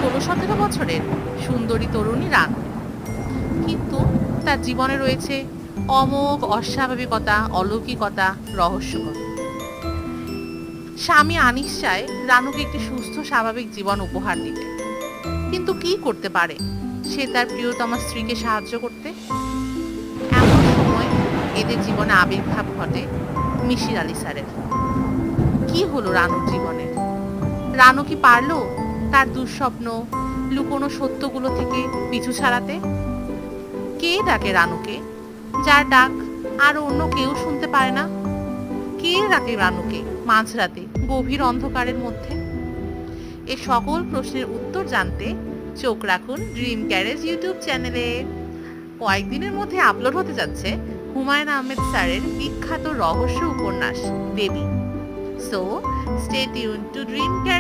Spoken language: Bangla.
16-17 বছরের সুন্দরী তরুণী রানু, কিন্তু তার জীবনে রয়েছে অমোঘ অস্বাভাবিকতা, অলৌকিকতা, রহস্যকতা। স্বামী আনিস চায় রানুকে একটি সুস্থ স্বাভাবিক জীবন উপহার দিতে, কিন্তু কি করতে পারে সে তার প্রিয়তমা স্ত্রীকে সাহায্য করতে? এমন সময় এদের জীবনে আবির্ভাব ঘটে মিশির আলী স্যারের। কি হলো রানুর জীবনে? রানু কি পারলো তার দুঃস্বপ্ন, লুকোনো সত্যগুলো থেকে পিছু ছাড়াতে? কে ডাকে রানুকে, যার ডাক আর অন্য কেউ শুনতে পারে না? কে ডাকে রানুকে মাঝরাতে গভীর অন্ধকারের মধ্যে? এ সকল প্রশ্নের উত্তর জানতে চোখ রাখুন ড্রিম গ্যারেজ ইউটিউব চ্যানেলে। কয়েকদিনের মধ্যে আপলোড হতে যাচ্ছে হুমায়ুন আহমেদ স্যারের বিখ্যাত রহস্য উপন্যাস Debi. So stay tune to Dream garage.